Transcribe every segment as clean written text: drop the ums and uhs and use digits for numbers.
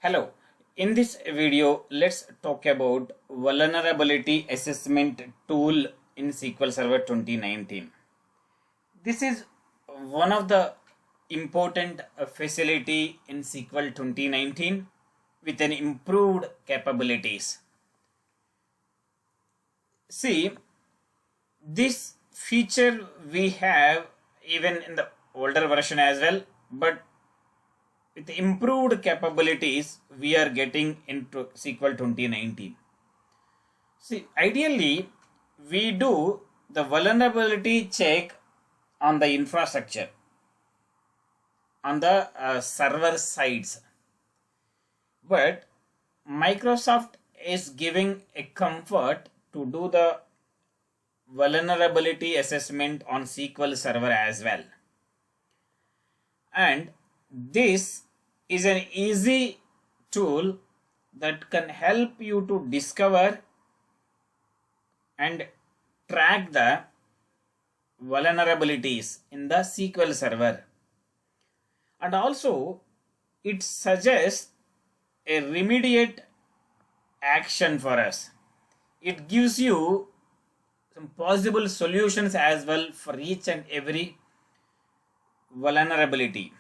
Hello, in this video, let's talk about vulnerability assessment tool in SQL Server 2019. This is one of the important facility in SQL 2019 with an improved capabilities. See, this feature we have even in the older version as well, but with improved capabilities we are getting into SQL 2019. See, ideally we do the vulnerability check on the infrastructure on the server sides, but Microsoft is giving a comfort to do the vulnerability assessment on SQL Server as well, and this is an easy tool that can help you to discover and track the vulnerabilities in the SQL Server, and also it suggests a remediate action for us. It gives you some possible solutions as well for each and every vulnerability.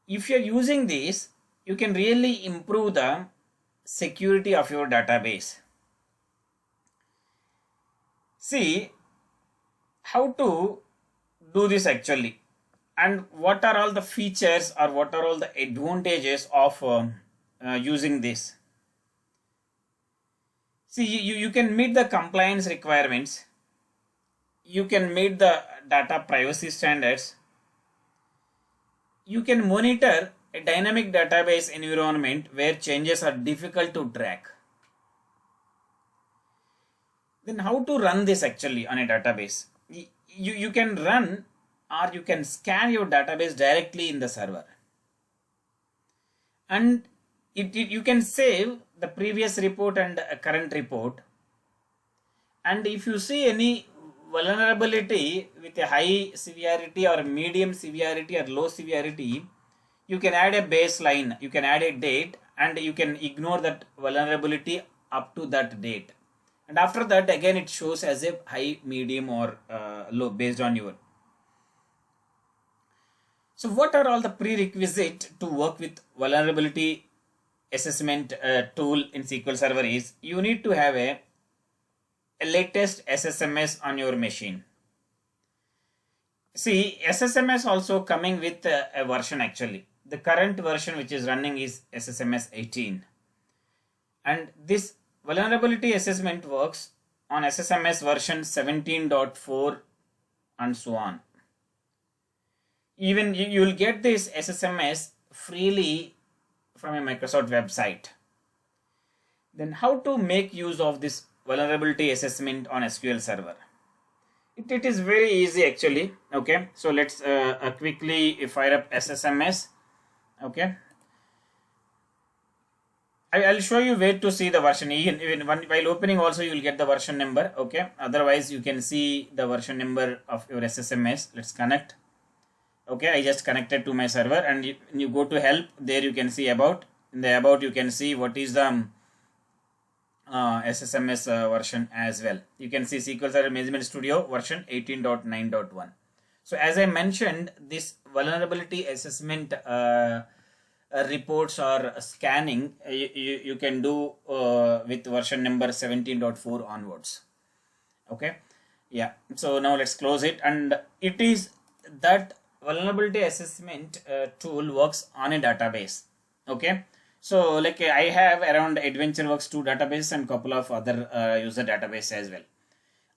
If you're using this, you can really improve the security of your database. See how to do this actually, and what are all the features or what are all the advantages of using this. See, you can meet the compliance requirements, you can meet the data privacy standards, you can monitor a dynamic database environment where changes are difficult to track. Then how to run this actually on a database? You can run or you can scan your database directly in the server, and you can save the previous report and current report, and if you see any vulnerability with a high severity or medium severity or low severity, you can add a baseline, you can add a date, and you can ignore that vulnerability up to that date, and after that again it shows as a high, medium or low based on your. So what are all the prerequisites to work with vulnerability assessment tool in SQL Server is you need to have a latest SSMS on your machine. See, SSMS also coming with a version actually. The current version which is running is SSMS 18, and this vulnerability assessment works on SSMS version 17.4 and so on. Even you will get this SSMS freely from a Microsoft website. Then how to make use of this vulnerability assessment on SQL Server? It is very easy actually. Okay, so let's quickly fire up SSMS. Okay, I'll show you where to see the version. Even while opening also you will get the version number. Okay, otherwise you can see the version number of your SSMS. Let's connect. Okay, I just connected to my server, and you go to help. There you can see about. In the about you can see what is the SSMS version as well. You can see SQL Server Management Studio version 18.9.1. So as I mentioned, this vulnerability assessment reports or scanning you can do with version number 17.4 onwards. Okay, yeah. So now let's close it, and it is that vulnerability assessment tool works on a database. Okay, so like I have around AdventureWorks 2 database and couple of other user database as well.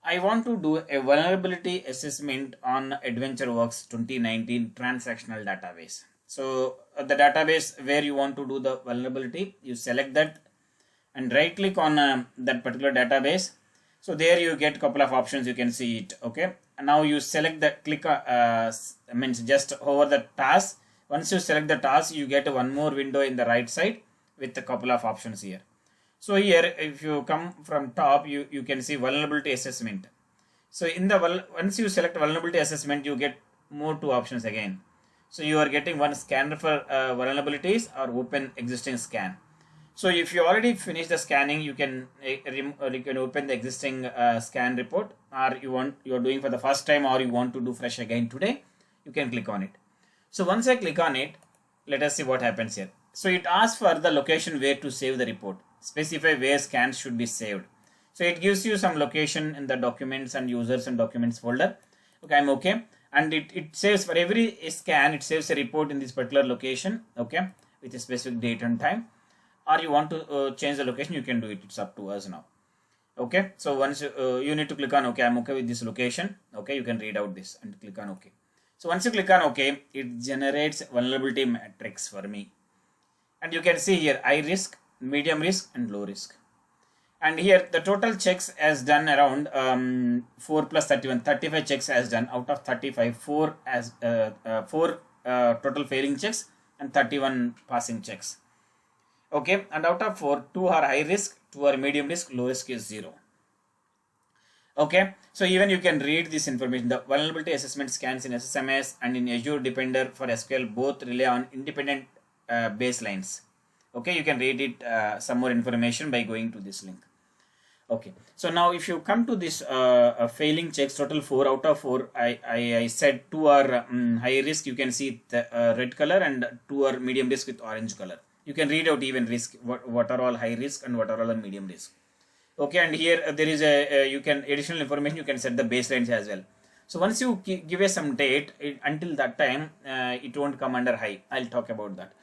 I want to do a vulnerability assessment on AdventureWorks 2019 transactional database. So the database where you want to do the vulnerability, you select that and right click on that particular database. So there you get couple of options, you can see it. Okay, and now you select the click means just over the task. Once you select the task, you get one more window in the right side with a couple of options here. So here if you come from top, you can see vulnerability assessment. So in the once you select vulnerability assessment, you get more two options again. So you are getting one scanner for vulnerabilities or open existing scan. So if you already finished the scanning, you can open the existing scan report, or you're doing for the first time, or you want to do fresh again today, you can click on it. So once I click on it, let us see what happens here. So it asks for the location where to save the report. Specify where scans should be saved. So it gives you some location in the documents and users and documents folder. Okay, I'm okay. And it saves for every scan, it saves a report in this particular location, okay, with a specific date and time. Or you want to change the location, you can do it. It's up to us now. Okay, so once you need to click on OK, I'm okay with this location. Okay, you can read out this and click on OK. So once you click on OK, it generates vulnerability matrix for me. And you can see here high risk, medium risk, and low risk. And here the total checks has done around 4 plus 31, 35 checks has done. Out of 35, 4 as 4 total failing checks and 31 passing checks. Okay, and out of 4, 2 are high risk, 2 are medium risk, low risk is 0. Okay, so even you can read this information. The vulnerability assessment scans in SSMS and in Azure Defender for SQL both rely on independent baselines. Okay, you can read it some more information by going to this link. Okay, so now if you come to this failing checks, total 4 out of 4, I said 2 are high risk, you can see the red color, and 2 are medium risk with orange color. You can read out even risk, what are all high risk and what are all the medium risk. Okay, and here there is you can additional information, you can set the baselines as well. So once you give some date, until that time it won't come under high. I'll talk about that.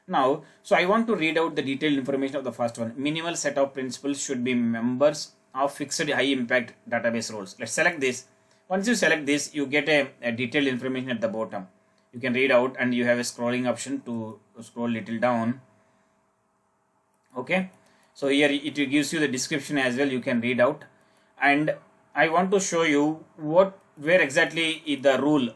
Now, so I want to read out the detailed information of the first one. Minimal set of principals should be members of fixed high impact database roles. Let's select this. Once you select this, you get a detailed information at the bottom. You can read out, and you have a scrolling option to scroll little down. Okay, so here it gives you the description as well. You can read out, and I want to show you where exactly the rule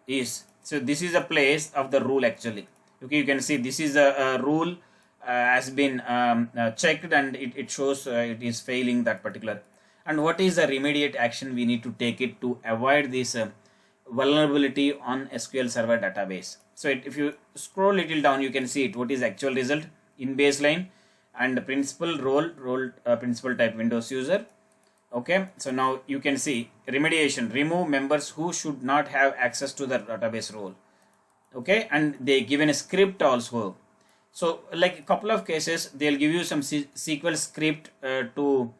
is. So this is a place of the rule actually. Okay, you can see this is a rule has been checked, and it shows it is failing that particular. And what is the remediate action we need to take it to avoid this vulnerability on SQL Server database. So if you scroll little down, you can see it. What is actual result in baseline and principal role principal type Windows user. Okay, so now you can see remediation, remove members who should not have access to the database role. Okay, and they given a script also. So like a couple of cases, they'll give you some SQL script to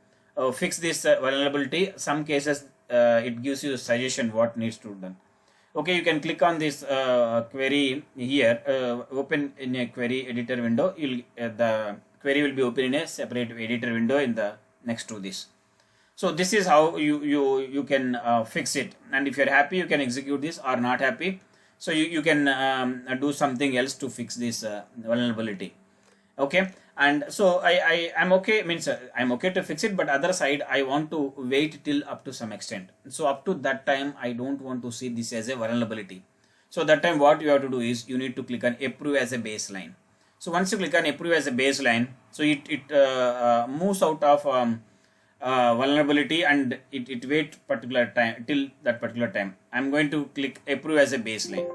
fix this vulnerability. Some cases it gives you a suggestion what needs to be done. Okay, you can click on this query here, open in a query editor window. The query will be open in a separate editor window in the next to this. So this is how you can fix it, and if you're happy, you can execute this, or not happy, so you can do something else to fix this vulnerability. Okay, and so I'm okay, means I'm okay to fix it, but other side I want to wait till up to some extent. So up to that time I don't want to see this as a vulnerability. So that time what you have to do is you need to click on approve as a baseline. So once you click on approve as a baseline, so it moves out of vulnerability, and it wait particular time till that particular time. I'm going to click approve as a baseline.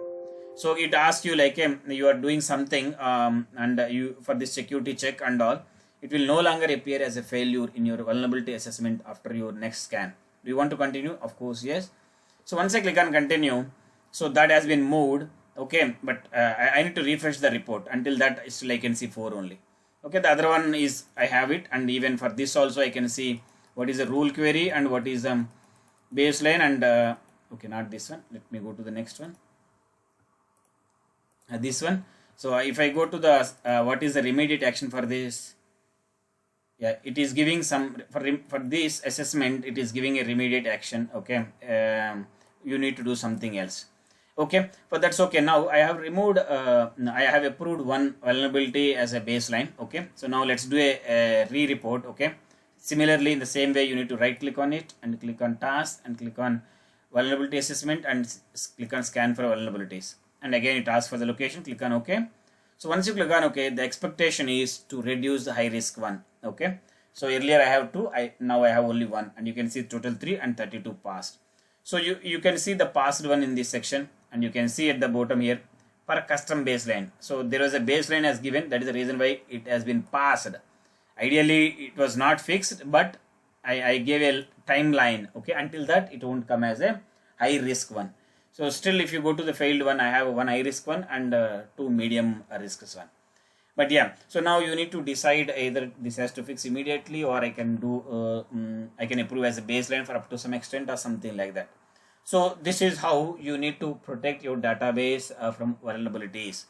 So it asks you like you are doing something and you for this security check and all, it will no longer appear as a failure in your vulnerability assessment after your next scan. Do you want to continue? Of course, yes. So once I click on continue, so that has been moved. Okay, but I need to refresh the report. Until that still I can see 4 only. Okay, the other one is I have it, and even for this also I can see what is a rule query and what is baseline, and okay, not this one. Let me go to the next one. This one. So if I go to the what is the remediate action for this? Yeah, it is giving some for this assessment. It is giving a remediate action. Okay, you need to do something else. Okay, but that's okay. Now I have removed. I have approved one vulnerability as a baseline. Okay, so now let's do a re-report. Okay. Similarly, in the same way, you need to right click on it and click on task and click on vulnerability assessment and click on scan for vulnerabilities. And again, it asks for the location, click on OK. So once you click on OK, the expectation is to reduce the high risk one. Okay. So earlier I have 2, now I have only 1, and you can see total 3 and 32 passed. So you can see the passed one in this section. and you can see at the bottom here per custom baseline. So there was a baseline as given, that is the reason why it has been passed. Ideally it was not fixed, but I gave a timeline, okay, until that it won't come as a high risk one. So still if you go to the failed one, I have one high risk one and two medium risks one. But yeah, so now you need to decide either this has to fix immediately, or I can do I can approve as a baseline for up to some extent or something like that. So this is how you need to protect your database from vulnerabilities.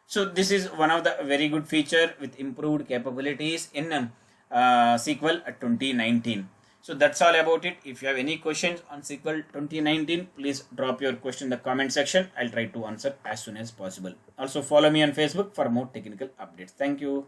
So this is one of the very good feature with improved capabilities in SQL 2019. So that's all about it. If you have any questions on SQL 2019, please drop your question in the comment section. I'll try to answer as soon as possible. Also follow me on Facebook for more technical updates. Thank you.